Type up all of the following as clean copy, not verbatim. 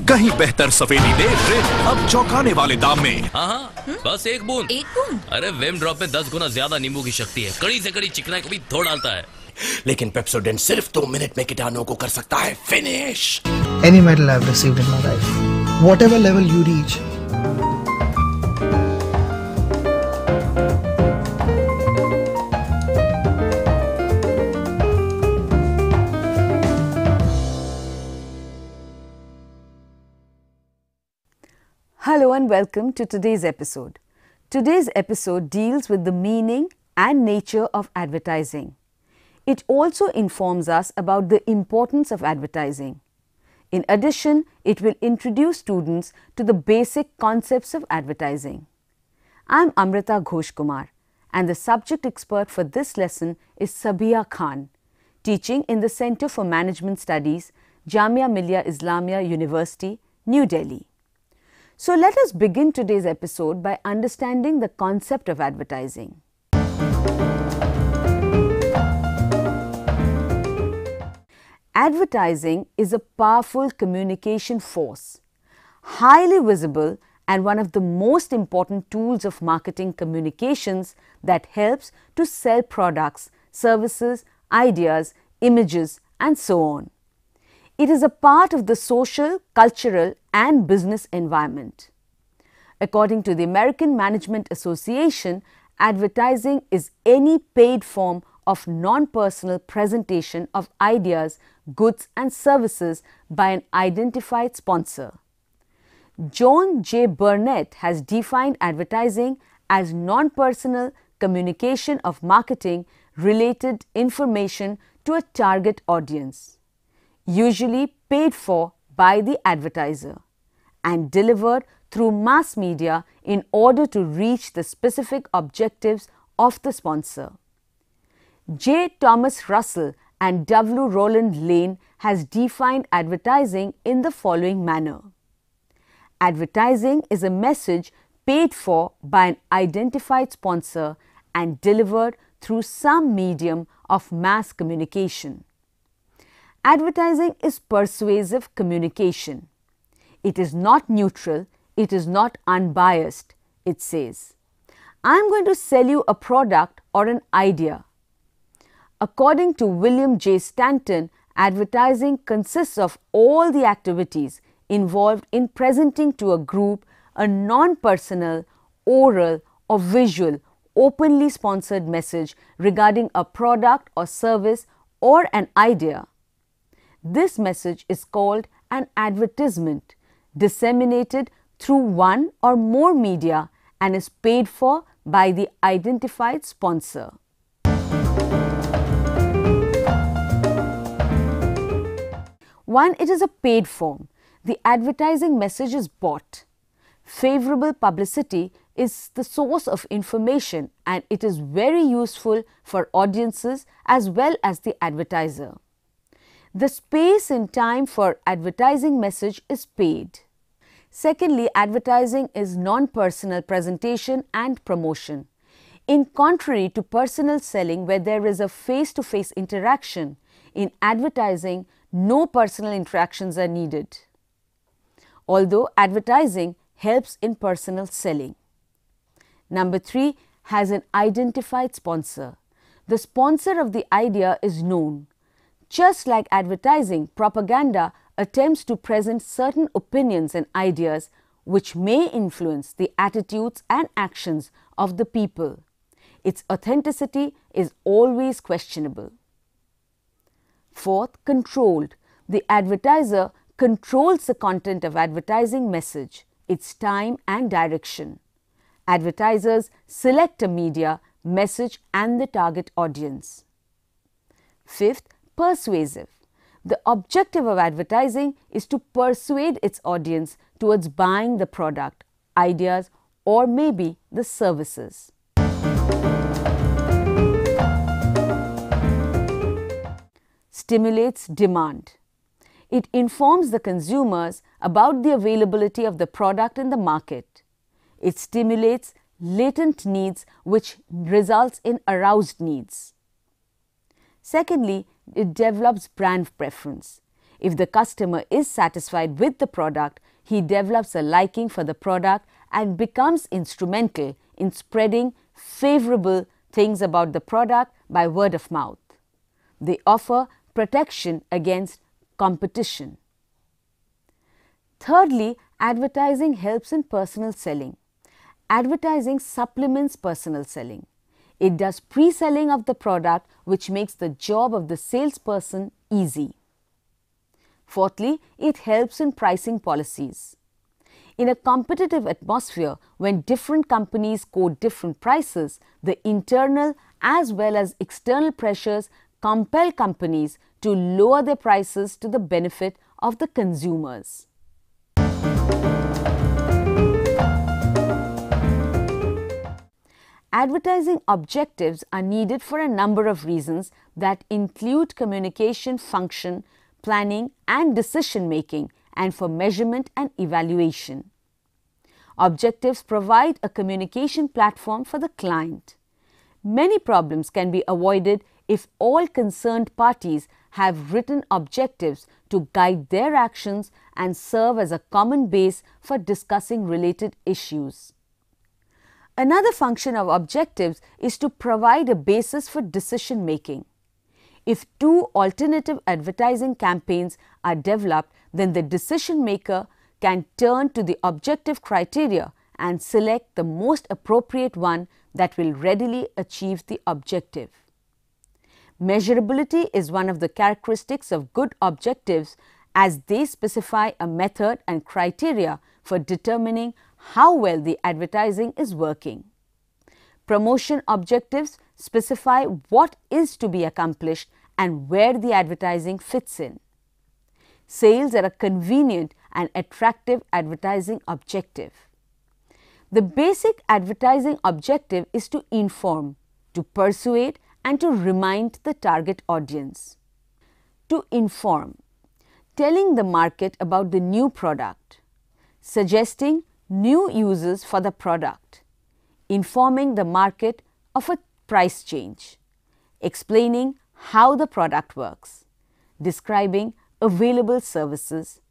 कहीं बेहतर सफेदी दे अब चौंकाने वाले दाम में। हाँ, बस एक बूंद। अरे विम ड्रॉप में 10 गुना ज्यादा नींबू की शक्ति है, कड़ी से कड़ी चिकनाई को भी धो डालता है। लेकिन पेप्सोडेंट सिर्फ 2 मिनट में कीटाणुओं को कर सकता है finish. Any medal I've received in my life, whatever level you reach, Hello and welcome to today's episode. Today's episode deals with the meaning and nature of advertising. It also informs us about the importance of advertising. In addition, it will introduce students to the basic concepts of advertising. I'm Amrita Ghosh Kumar, and the subject expert for this lesson is Sabia Khan, teaching in the Center for Management Studies, Jamia Millia Islamia University, New Delhi. So let us begin today's episode by understanding the concept of advertising. Advertising is a powerful communication force, highly visible and one of the most important tools of marketing communications that helps to sell products, services, ideas, images, and so on. It is a part of the social, cultural, and business environment. According to the American Management Association, advertising is any paid form of non-personal presentation of ideas, goods, and services by an identified sponsor. John J. Burnett has defined advertising as non-personal communication of marketing-related information to a target audience, usually paid for by the advertiser and delivered through mass media in order to reach the specific objectives of the sponsor. J. Thomas Russell and W. Roland Lane has defined advertising in the following manner. Advertising is a message paid for by an identified sponsor and delivered through some medium of mass communication. Advertising is persuasive communication. It is not neutral, it is not unbiased. It says, "I am going to sell you a product or an idea." According to William J. Stanton, advertising consists of all the activities involved in presenting to a group a non-personal, oral or visual, openly sponsored message regarding a product or service or an idea. This message is called an advertisement, disseminated through one or more media and is paid for by the identified sponsor. One, it is a paid form. The advertising message is bought. Favorable publicity is the source of information and it is very useful for audiences as well as the advertiser. The space and time for advertising message is paid. Secondly, advertising is non-personal presentation and promotion. In contrary to personal selling where there is a face-to-face interaction, in advertising no personal interactions are needed, although advertising helps in personal selling. Number 3 has an identified sponsor. The sponsor of the idea is known. Just like advertising, propaganda attempts to present certain opinions and ideas which may influence the attitudes and actions of the people. Its authenticity is always questionable. Fourth, controlled. The advertiser controls the content of advertising message, its time and direction. Advertisers select a media, message and the target audience. Fifth, persuasive. The objective of advertising is to persuade its audience towards buying the product, ideas or maybe the services. Stimulates demand. It informs the consumers about the availability of the product in the market. It stimulates latent needs which results in aroused needs. Secondly, it develops brand preference. If the customer is satisfied with the product, he develops a liking for the product and becomes instrumental in spreading favorable things about the product by word of mouth. They offer protection against competition. Thirdly, advertising helps in personal selling. Advertising supplements personal selling. It does pre-selling of the product, which makes the job of the salesperson easy. Fourthly, it helps in pricing policies. In a competitive atmosphere, when different companies quote different prices, the internal as well as external pressures compel companies to lower their prices to the benefit of the consumers. Advertising objectives are needed for a number of reasons that include communication function, planning and decision making, and for measurement and evaluation. Objectives provide a communication platform for the client. Many problems can be avoided if all concerned parties have written objectives to guide their actions and serve as a common base for discussing related issues. Another function of objectives is to provide a basis for decision making. If two alternative advertising campaigns are developed, then the decision maker can turn to the objective criteria and select the most appropriate one that will readily achieve the objective. Measurability is one of the characteristics of good objectives, as they specify a method and criteria for determining how well the advertising is working. Promotion objectives specify what is to be accomplished and where the advertising fits in. Sales are a convenient and attractive advertising objective. The basic advertising objective is to inform, to persuade, and to remind the target audience. To inform, telling the market about the new product, suggesting new uses for the product, informing the market of a price change, explaining how the product works, describing available services,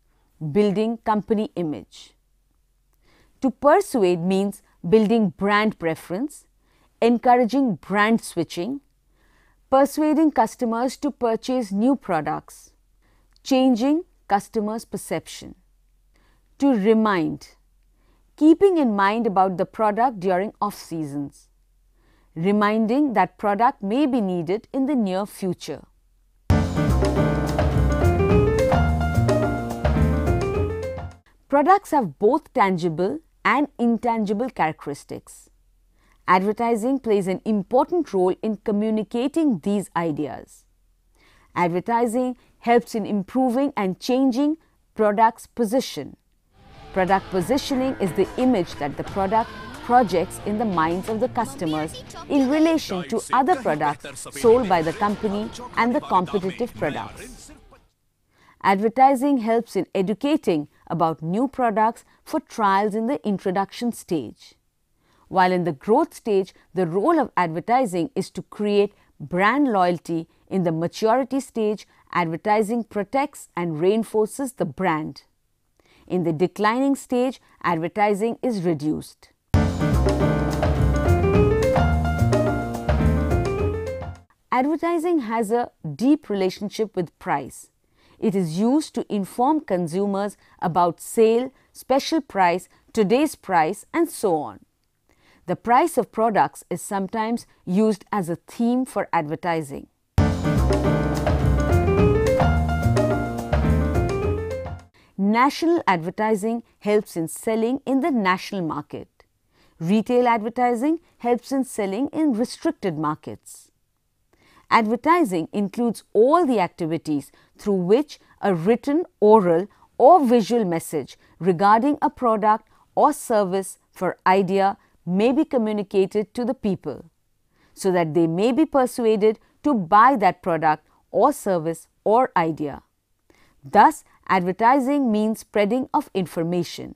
building company image. To persuade means building brand preference, encouraging brand switching, persuading customers to purchase new products, changing customers' perception. To remind, keeping in mind about the product during off-seasons, reminding that product may be needed in the near future. Products have both tangible and intangible characteristics. Advertising plays an important role in communicating these ideas. Advertising helps in improving and changing product's position. Product positioning is the image that the product projects in the minds of the customers in relation to other products sold by the company and the competitive products. Advertising helps in educating about new products for trials in the introduction stage. While in the growth stage, the role of advertising is to create brand loyalty. In the maturity stage, advertising protects and reinforces the brand. In the declining stage, advertising is reduced. Advertising has a deep relationship with price. It is used to inform consumers about sale, special price, today's price, and so on. The price of products is sometimes used as a theme for advertising. National advertising helps in selling in the national market. Retail advertising helps in selling in restricted markets. Advertising includes all the activities through which a written, oral, or visual message regarding a product or service for idea may be communicated to the people, so that they may be persuaded to buy that product or service or idea. Thus, advertising means spreading of information.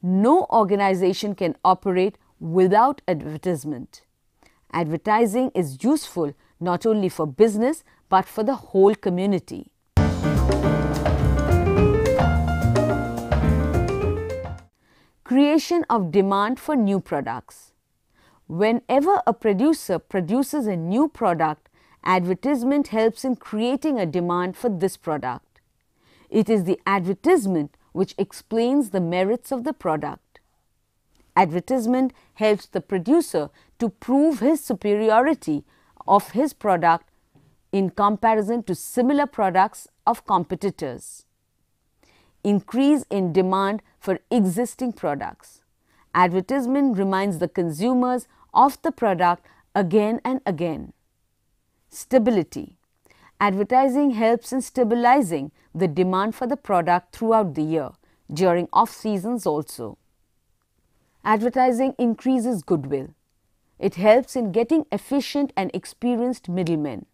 No organization can operate without advertisement. Advertising is useful not only for business but for the whole community. Creation of demand for new products. Whenever a producer produces a new product, advertisement helps in creating a demand for this product. It is the advertisement which explains the merits of the product. Advertisement helps the producer to prove his superiority of his product in comparison to similar products of competitors. Increase in demand for existing products. Advertisement reminds the consumers of the product again and again. Stability. Advertising helps in stabilizing the demand for the product throughout the year, during off-seasons also. Advertising increases goodwill. It helps in getting efficient and experienced middlemen.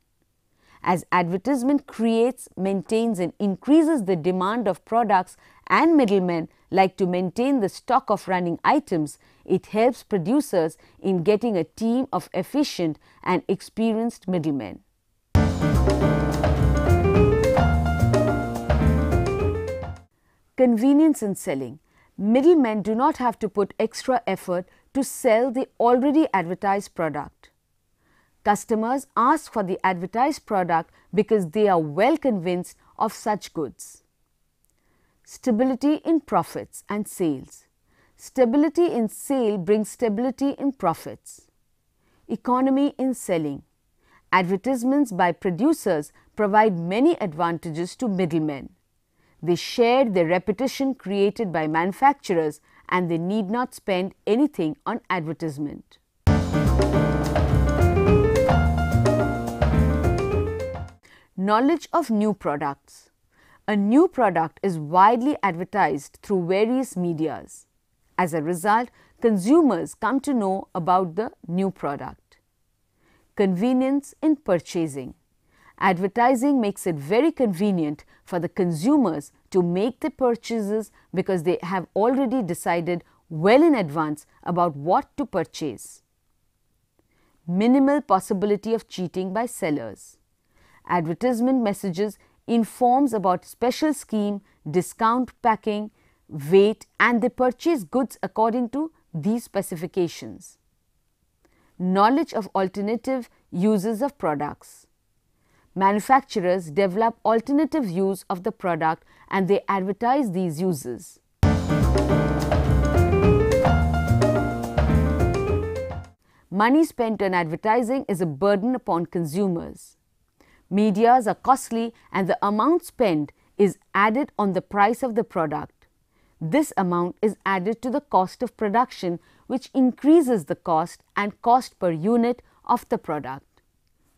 As advertisement creates, maintains and increases the demand of products and middlemen like to maintain the stock of running items, it helps producers in getting a team of efficient and experienced middlemen. Convenience in selling. Middlemen do not have to put extra effort to sell the already advertised product. Customers ask for the advertised product because they are well convinced of such goods. Stability in profits and sales. Stability in sale brings stability in profits. Economy in selling. Advertisements by producers provide many advantages to middlemen. They share the repetition created by manufacturers and they need not spend anything on advertisement. Knowledge of new products. A new product is widely advertised through various medias. As a result, consumers come to know about the new product. Convenience in purchasing. Advertising makes it very convenient for the consumers to make the purchases because they have already decided well in advance about what to purchase. Minimal possibility of cheating by sellers. Advertisement messages informs about special scheme, discount packing, weight and they purchase goods according to these specifications. Knowledge of alternative uses of products. Manufacturers develop alternative use of the product and they advertise these uses. Money spent on advertising is a burden upon consumers. Medias are costly and the amount spent is added on the price of the product. This amount is added to the cost of production, which increases the cost and cost per unit of the product.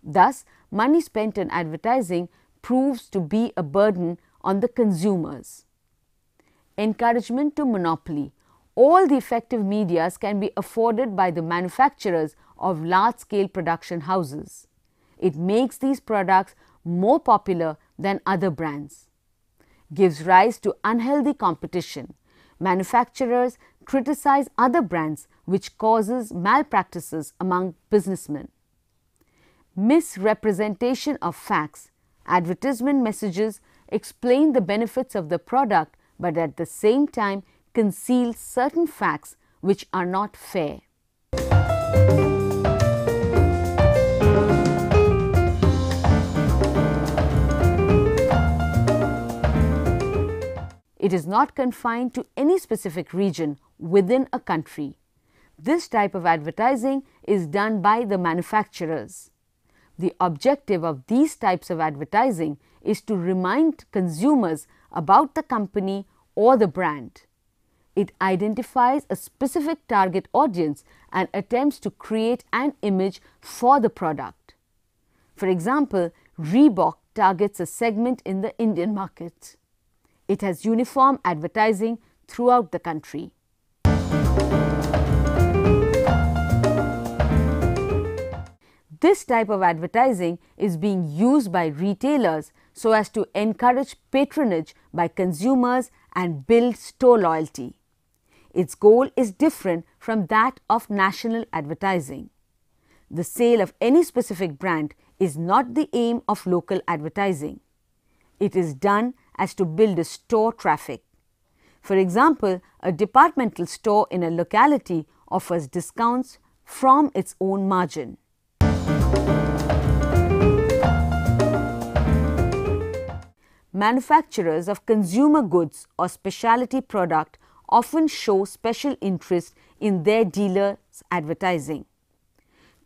Thus, money spent on advertising proves to be a burden on the consumers. Encouragement to monopoly. All the effective medias can be afforded by the manufacturers of large-scale production houses. It makes these products more popular than other brands. Gives rise to unhealthy competition. Manufacturers criticize other brands which causes malpractices among businessmen. Misrepresentation of facts. Advertisement messages explain the benefits of the product but at the same time conceal certain facts which are not fair. It is not confined to any specific region within a country. This type of advertising is done by the manufacturers. The objective of these types of advertising is to remind consumers about the company or the brand. It identifies a specific target audience and attempts to create an image for the product. For example, Reebok targets a segment in the Indian market. It has uniform advertising throughout the country. This type of advertising is being used by retailers so as to encourage patronage by consumers and build store loyalty. Its goal is different from that of national advertising. The sale of any specific brand is not the aim of local advertising. It is done as to build a store traffic. For example, a departmental store in a locality offers discounts from its own margin. Manufacturers of consumer goods or specialty product often show special interest in their dealers' advertising.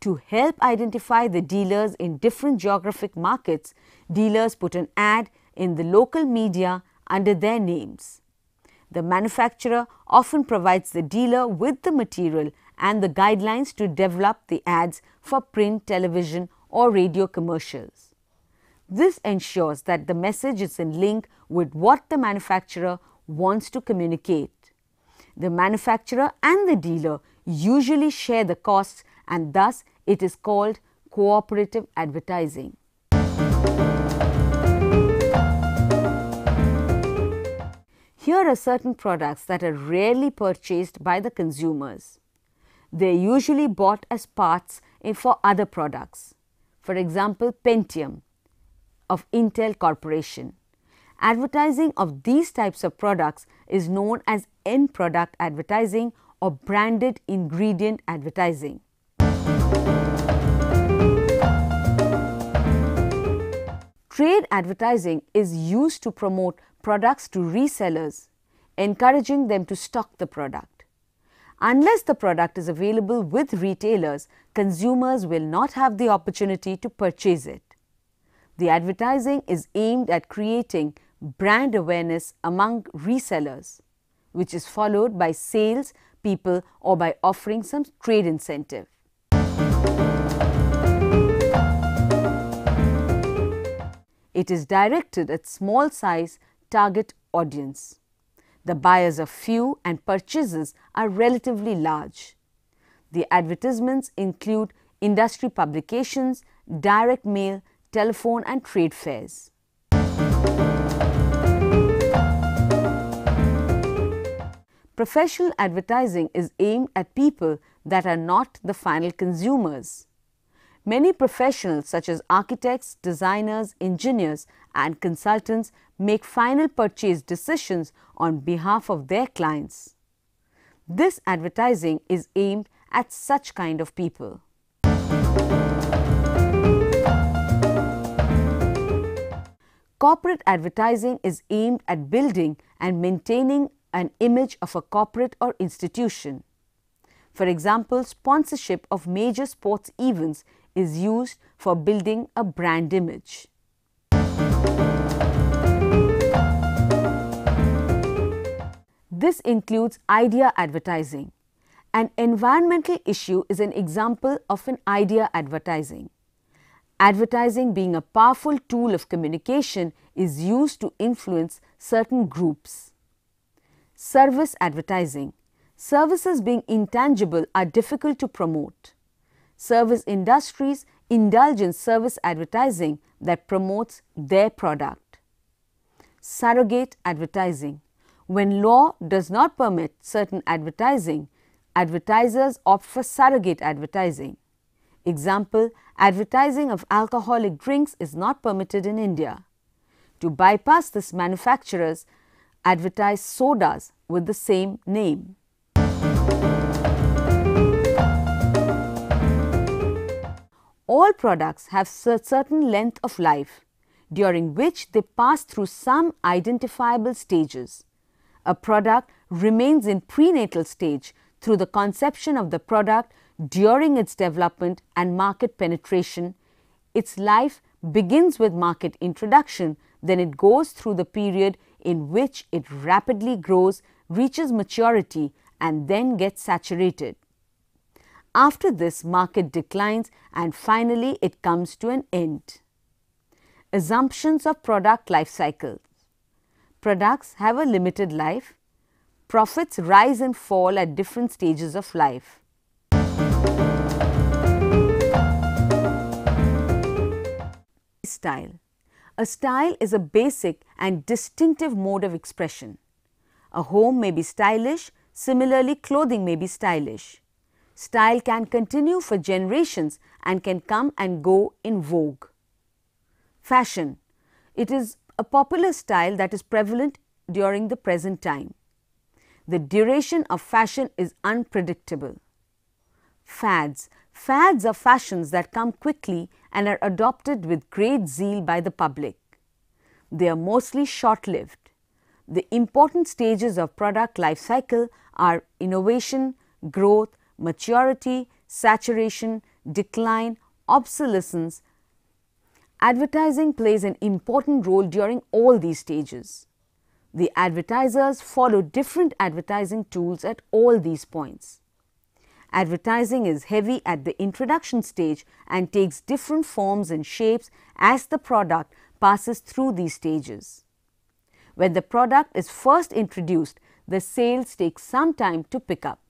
To help identify the dealers in different geographic markets, dealers put an ad in the local media under their names. The manufacturer often provides the dealer with the material and the guidelines to develop the ads for print, television, or radio commercials. This ensures that the message is in link with what the manufacturer wants to communicate. The manufacturer and the dealer usually share the costs, and thus it is called cooperative advertising. Here are certain products that are rarely purchased by the consumers. They are usually bought as parts for other products. For example, Pentium of Intel Corporation. Advertising of these types of products is known as end product advertising or branded ingredient advertising. Trade advertising is used to promote products to resellers, encouraging them to stock the product. Unless the product is available with retailers, consumers will not have the opportunity to purchase it. The advertising is aimed at creating brand awareness among resellers, which is followed by sales people or by offering some trade incentive. It is directed at small size target audience. The buyers are few and purchases are relatively large. The advertisements include industry publications, direct mail, telephone and trade fairs. Professional advertising is aimed at people that are not the final consumers. Many professionals such as architects, designers, engineers and consultants make final purchase decisions on behalf of their clients. This advertising is aimed at such kind of people. Corporate advertising is aimed at building and maintaining an image of a corporate or institution. For example, sponsorship of major sports events is used for building a brand image. This includes idea advertising. An environmental issue is an example of an idea advertising. Advertising, being a powerful tool of communication, is used to influence certain groups. Service advertising. Services, being intangible, are difficult to promote. Service industries indulge in service advertising that promotes their product. Surrogate advertising. When law does not permit certain advertising, advertisers opt for surrogate advertising. Example, advertising of alcoholic drinks is not permitted in India. To bypass this, manufacturers advertise sodas with the same name. All products have a certain length of life, during which they pass through some identifiable stages. A product remains in prenatal stage through the conception of the product, during its development and market penetration. Its life begins with market introduction, then it goes through the period in which it rapidly grows, reaches maturity and then gets saturated. After this, market declines and finally it comes to an end. Assumptions of product life cycles. Products have a limited life. Profits rise and fall at different stages of life. Style. A style is a basic and distinctive mode of expression. A home may be stylish, similarly clothing may be stylish. Style can continue for generations and can come and go in vogue. Fashion. It is a popular style that is prevalent during the present time. The duration of fashion is unpredictable. Fads. Fads are fashions that come quickly and are adopted with great zeal by the public. They are mostly short-lived. The important stages of product life cycle are innovation, growth, maturity, saturation, decline, obsolescence. Advertising plays an important role during all these stages. The advertisers follow different advertising tools at all these points. Advertising is heavy at the introduction stage and takes different forms and shapes as the product passes through these stages. When the product is first introduced, the sales take some time to pick up.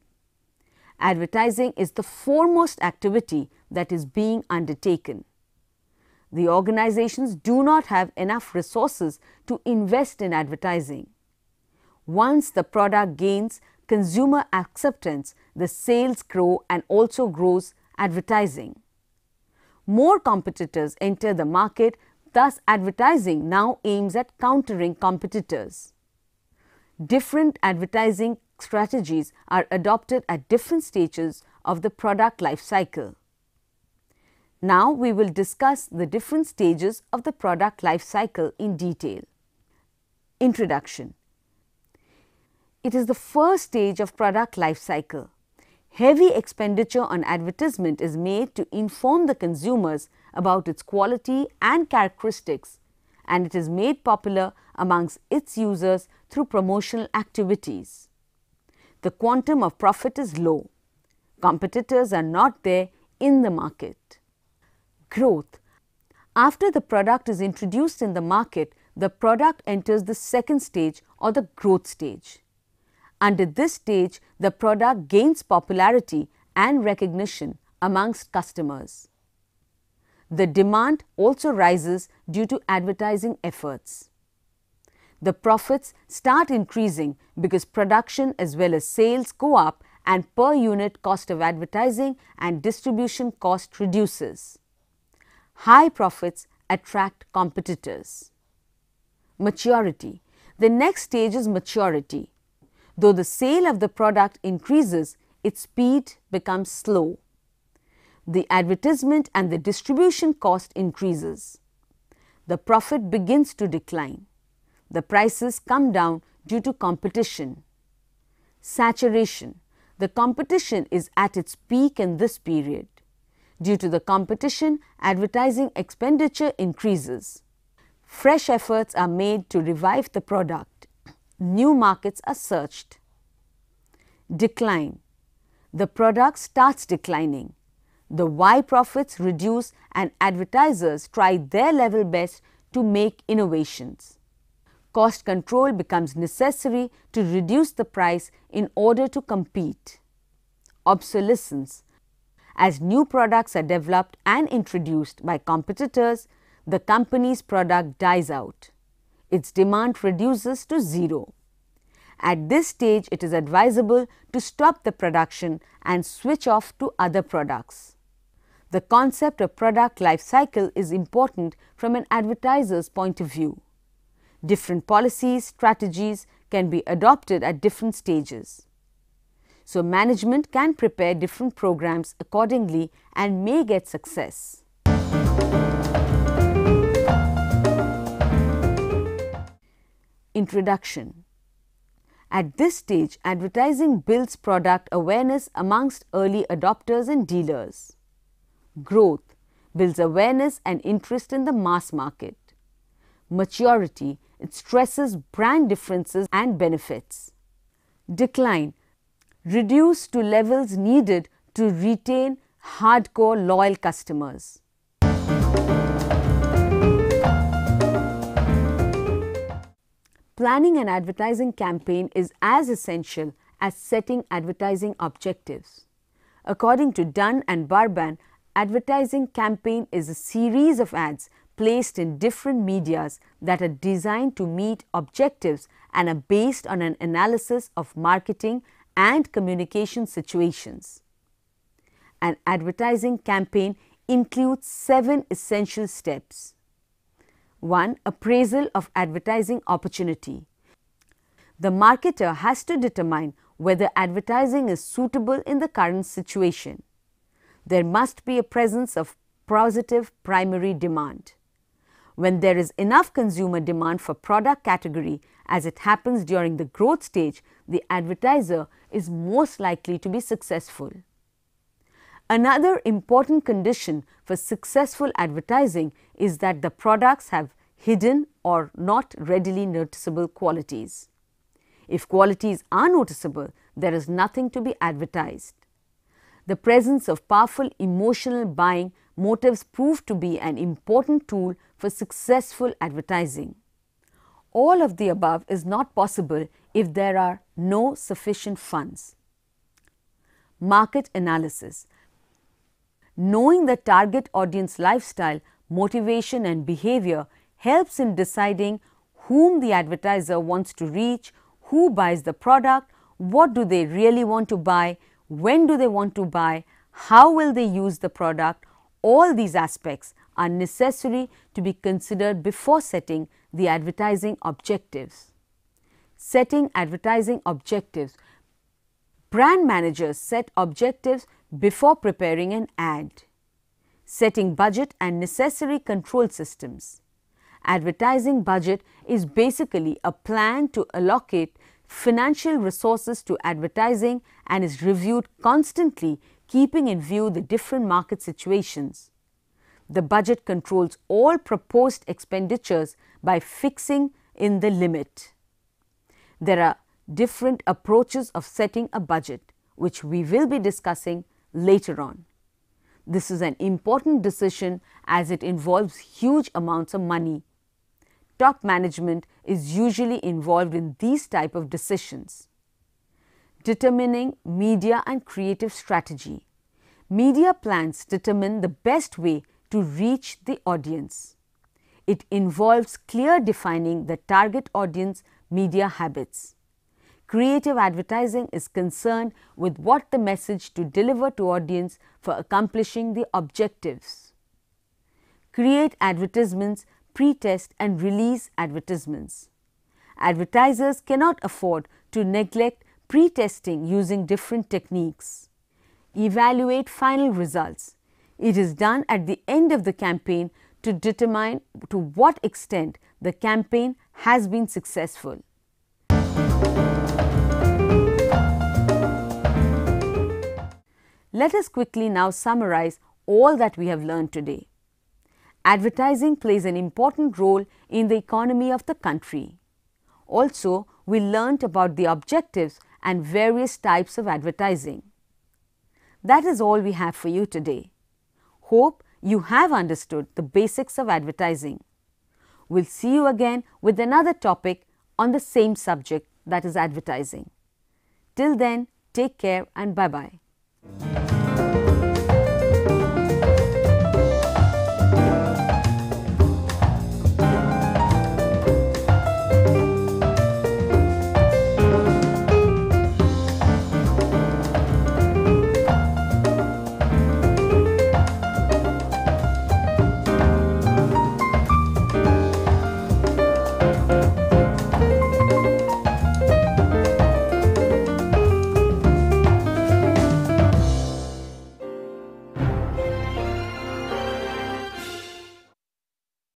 Advertising is the foremost activity that is being undertaken. The organizations do not have enough resources to invest in advertising. Once the product gains consumer acceptance, the sales grow and also grows advertising. More competitors enter the market, thus advertising now aims at countering competitors. Different advertising strategies are adopted at different stages of the product life cycle. Now we will discuss the different stages of the product life cycle in detail. Introduction. It is the first stage of product life cycle. Heavy expenditure on advertisement is made to inform the consumers about its quality and characteristics, and it is made popular amongst its users through promotional activities. The quantum of profit is low. Competitors are not there in the market. Growth. After the product is introduced in the market, the product enters the second stage or the growth stage. Under this stage, the product gains popularity and recognition amongst customers. The demand also rises due to advertising efforts. The profits start increasing because production as well as sales go up and per unit cost of advertising and distribution cost reduces. High profits attract competitors. Maturity. The next stage is maturity. Though the sale of the product increases, its speed becomes slow. The advertisement and the distribution cost increases. The profit begins to decline. The prices come down due to competition. Saturation. The competition is at its peak in this period. Due to the competition, advertising expenditure increases. Fresh efforts are made to revive the product. New markets are searched. Decline. The product starts declining. The Y profits reduce and advertisers try their level best to make innovations. Cost control becomes necessary to reduce the price in order to compete. Obsolescence. As new products are developed and introduced by competitors, the company's product dies out. Its demand reduces to zero. At this stage, it is advisable to stop the production and switch off to other products. The concept of product life cycle is important from an advertiser's point of view. Different policies, strategies can be adopted at different stages. So management can prepare different programs accordingly and may get success. Introduction. At this stage, advertising builds product awareness amongst early adopters and dealers. Growth builds awareness and interest in the mass market. Maturity, it stresses brand differences and benefits. Decline, reduce to levels needed to retain hardcore loyal customers. Planning an advertising campaign is as essential as setting advertising objectives. According to Dunn and Barban, advertising campaign is a series of ads placed in different medias that are designed to meet objectives and are based on an analysis of marketing and communication situations. an advertising campaign includes 7 essential steps. 1. Appraisal of advertising opportunity. The marketer has to determine whether advertising is suitable in the current situation. There must be a presence of positive primary demand. When there is enough consumer demand for product category, as it happens during the growth stage, the advertiser is most likely to be successful. Another important condition for successful advertising is that the products have hidden or not readily noticeable qualities. If qualities are noticeable, there is nothing to be advertised. The presence of powerful emotional buying motives prove to be an important tool for successful advertising. All of the above is not possible if there are no sufficient funds. Market analysis. Knowing the target audience lifestyle, motivation and behavior helps in deciding whom the advertiser wants to reach, who buys the product, what do they really want to buy, when do they want to buy, how will they use the product. All these aspects are necessary to be considered before setting the advertising objectives. Setting advertising objectives. Brand managers set objectives before preparing an ad. Setting budget and necessary control systems. Advertising budget is basically a plan to allocate financial resources to advertising and is reviewed constantly, keeping in view the different market situations. The budget controls all proposed expenditures by fixing in the limit. There are different approaches of setting a budget, which we will be discussing later on. This is an important decision as it involves huge amounts of money. Top management is usually involved in these type of decisions. Determining media and creative strategy. Media plans determine the best way to reach the audience. It involves clear defining the target audience media habits. Creative advertising is concerned with what the message to deliver to audience for accomplishing the objectives. Create advertisements, pre-test and release advertisements. Advertisers cannot afford to neglect pre-testing using different techniques. Evaluate final results. It is done at the end of the campaign to determine to what extent the campaign has been successful. Let us quickly now summarize all that we have learned today. Advertising plays an important role in the economy of the country. Also, we learnt about the objectives and various types of advertising. That is all we have for you today. Hope you have understood the basics of advertising. We'll see you again with another topic on the same subject, that is advertising. Till then, take care and bye-bye.